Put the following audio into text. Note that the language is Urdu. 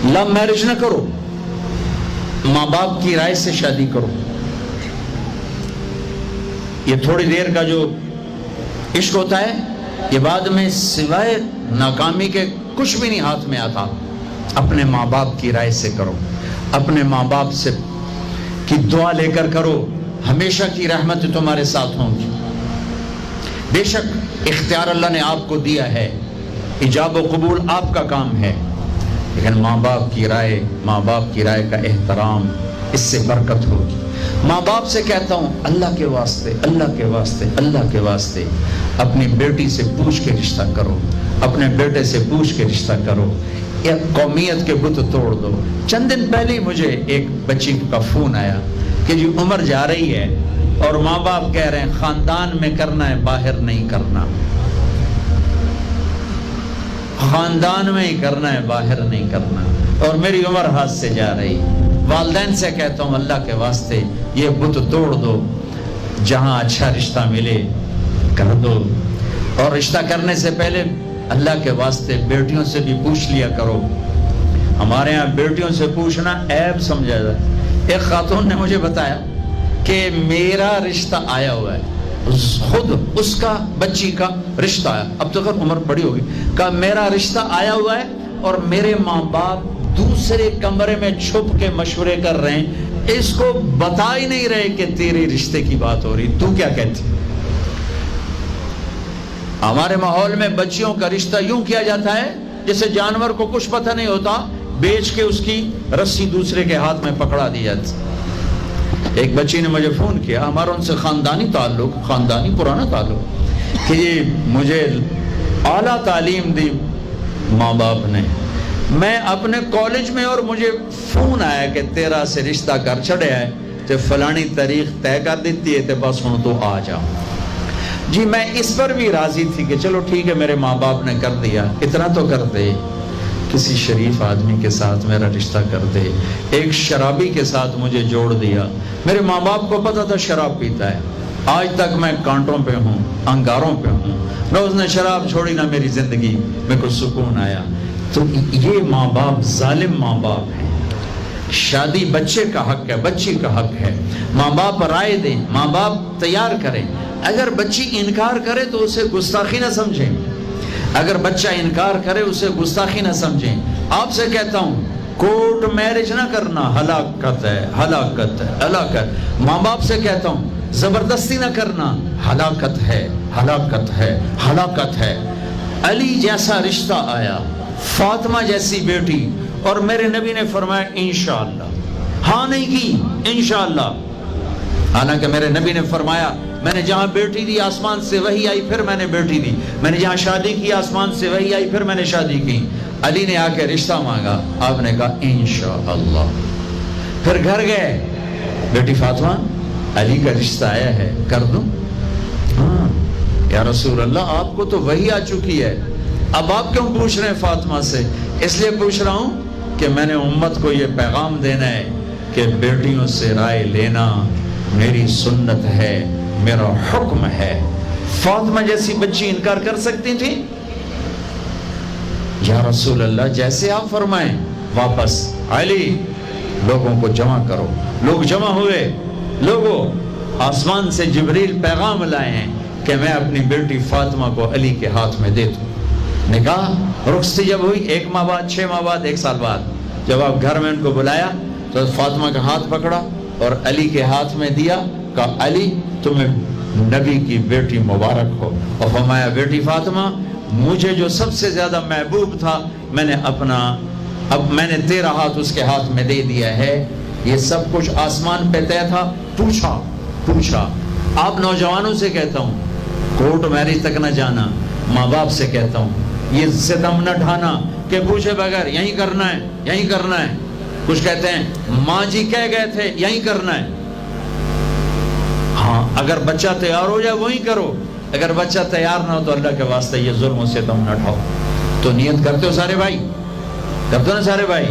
لو میرج نہ کرو، ماں باپ کی رائے سے شادی کرو۔ یہ تھوڑی دیر کا جو عشق ہوتا ہے یہ بعد میں سوائے ناکامی کے کچھ بھی نہیں ہاتھ میں آتا۔ اپنے ماں باپ کی رائے سے کرو، اپنے ماں باپ سے کی دعا لے کر کرو، ہمیشہ کی رحمت تمہارے ساتھ ہوں گی۔ بے شک اختیار اللہ نے آپ کو دیا ہے، ایجاب و قبول آپ کا کام ہے، لیکن ماں باپ کی رائے کا احترام، اس سے برکت ہوگی۔ ماں باپ سے کہتا ہوں اللہ کے واسطے، اللہ کے واسطے، اللہ کے واسطے اپنی بیٹی سے پوچھ کے رشتہ کرو، اپنے بیٹے سے پوچھ کے رشتہ کرو، یا قومیت کے بت توڑ دو۔ چند دن پہلے مجھے ایک بچی کا فون آیا کہ جی عمر جا رہی ہے اور ماں باپ کہہ رہے ہیں خاندان میں کرنا ہے، باہر نہیں کرنا، خاندان میں ہی کرنا ہے، باہر نہیں کرنا، اور میری عمر ہاتھ سے جا رہی۔ والدین سے کہتا ہوں اللہ کے واسطے یہ بت توڑ دو، جہاں اچھا رشتہ ملے کر دو، اور رشتہ کرنے سے پہلے اللہ کے واسطے بیٹیوں سے بھی پوچھ لیا کرو۔ ہمارے ہاں بیٹیوں سے پوچھنا عیب سمجھا جائے۔ ایک خاتون نے مجھے بتایا کہ میرا رشتہ آیا ہوا ہے، خود اس کا بچی کا رشتہ آیا، اب تو خیر عمر بڑی ہوگی، کہا میرا رشتہ آیا ہوا ہے اور میرے ماں باپ دوسرے کمرے میں چھپ کے مشورے کر رہے ہیں، اس کو بتا ہی نہیں رہے کہ تیرے رشتے کی بات ہو رہی، تو کیا کہتی؟ ہمارے ماحول میں بچیوں کا رشتہ یوں کیا جاتا ہے جیسے جانور کو کچھ پتہ نہیں ہوتا، بیچ کے اس کی رسی دوسرے کے ہاتھ میں پکڑا دی جاتی۔ ایک بچی نے مجھے فون کیا، ہمارا ان سے خاندانی پرانا تعلق، کہ یہ مجھے اعلیٰ تعلیم دی ماں باپ نے، میں اپنے کالج میں، اور مجھے فون آیا کہ تیرا سے رشتہ کر چھڑے ہے تے فلانی تاریخ طے کر دیتی ہے تے بس ہوں تو آ جا۔ جی میں اس پر بھی راضی تھی کہ چلو ٹھیک ہے میرے ماں باپ نے کر دیا، اتنا تو کر دے، کسی شریف آدمی کے ساتھ میرا رشتہ کر دے۔ ایک شرابی کے ساتھ مجھے جوڑ دیا، میرے ماں باپ کو پتا تھا شراب پیتا ہے، آج تک میں کانٹوں پہ ہوں، انگاروں پہ ہوں، نہ اس نے شراب چھوڑی نہ میری زندگی میں کوئی سکون آیا۔ تو یہ ماں باپ ظالم ماں باپ ہیں۔ شادی بچے کا حق ہے، بچی کا حق ہے، ماں باپ رائے دیں، ماں باپ تیار کریں۔ اگر بچی انکار کرے تو اسے گستاخی نہ سمجھیں، اگر بچہ انکار کرے اسے گستاخی نہ سمجھیں۔ آپ سے کہتا ہوں کورٹ میرج نہ کرنا، ہلاکت ہے، ہلاکت ہے، ہلاکت۔ ماں باپ سے کہتا ہوں زبردستی نہ کرنا، ہلاکت ہے، ہلاکت ہے، ہلاکت ہے۔ علی جیسا رشتہ آیا، فاطمہ جیسی بیٹی، اور میرے نبی نے فرمایا انشاءاللہ، ہاں نہیں کی انشاءاللہ، حالانکہ میرے نبی نے فرمایا میں نے جہاں بیٹی دی آسمان سے وحی آئی پھر میں نے بیٹی دی، میں نے جہاں شادی کی آسمان سے وحی آئی پھر میں نے شادی کی۔ علی نے آ کے رشتہ مانگا، آپ نے کہا انشاءاللہ، پھر گھر گئے، بیٹی فاطمہ علی کا رشتہ آیا ہے، کر دوں؟ ہاں یا رسول اللہ آپ کو تو وحی آ چکی ہے، اب آپ کیوں پوچھ رہے ہیں فاطمہ سے؟ اس لیے پوچھ رہا ہوں کہ میں نے امت کو یہ پیغام دینا ہے کہ بیٹیوں سے رائے لینا میری سنت ہے، میرا حکم ہے۔ فاطمہ جیسی بچی انکار کر سکتی تھی؟ یا رسول اللہ جیسے آپ فرمائیں۔ واپس علی لوگوں کو جمع کرو، لوگ جمع ہوئے، لوگوں آسمان سے جبریل پیغام لائے ہیں کہ میں اپنی بیٹی فاطمہ کو علی کے ہاتھ میں دے دوں۔ نکاح رخصتی جب ہوئی 1 ماہ بعد، 6 ماہ بعد، 1 سال بعد، جب آپ گھر میں ان کو بلایا تو فاطمہ کا ہاتھ پکڑا اور علی کے ہاتھ میں دیا، کہا علی تمہیں نبی کی بیٹی مبارک ہو، اور فرمایا بیٹی فاطمہ مجھے جو سب سے زیادہ محبوب تھا میں نے تیرا ہاتھ اس کے ہاتھ میں دے دیا ہے۔ یہ سب کچھ آسمان پہ طے تھا، پوچھا۔ آپ نوجوانوں سے کہتا ہوں کورٹ میرج تک نہ جانا، ماں باپ سے کہتا ہوں یہ ستم نہ ڈھانا کہ پوچھے بغیر یہی کرنا ہے، یہی کرنا ہے۔ کچھ کہتے ہیں ماں جی کہہ گئے تھے یہی کرنا ہے، ہاں اگر بچہ تیار ہو جائے وہی کرو، اگر بچہ تیار نہ ہو تو اللہ کے واسطے یہ ظلم و ستم نہ ڈھاؤ۔ تو نیت کرتے ہو سارے بھائی؟ کرتے ہو نا سارے بھائی؟